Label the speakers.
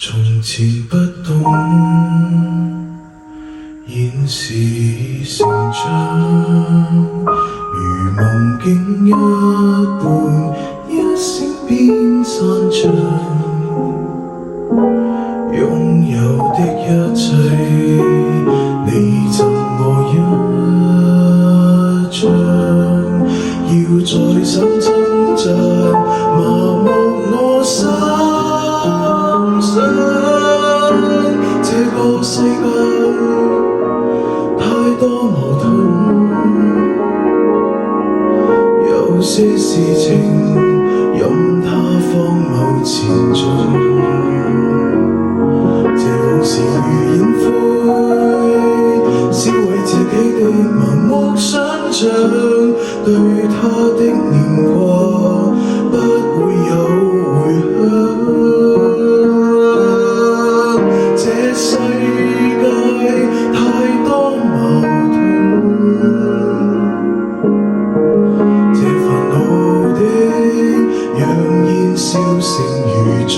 Speaker 1: 從前不懂，現時已成長，如夢境一般，一聲便散場。擁有的一切，你贈我一張，要再三掙扎，麻木我心想。這個世界太多矛盾，有些事情任它荒謬前進。這往事如煙灰，燒毀自己的盲目想像，對他的念掛不會有回響。這世界太多矛盾，這煩惱的揚煙消聲如盡。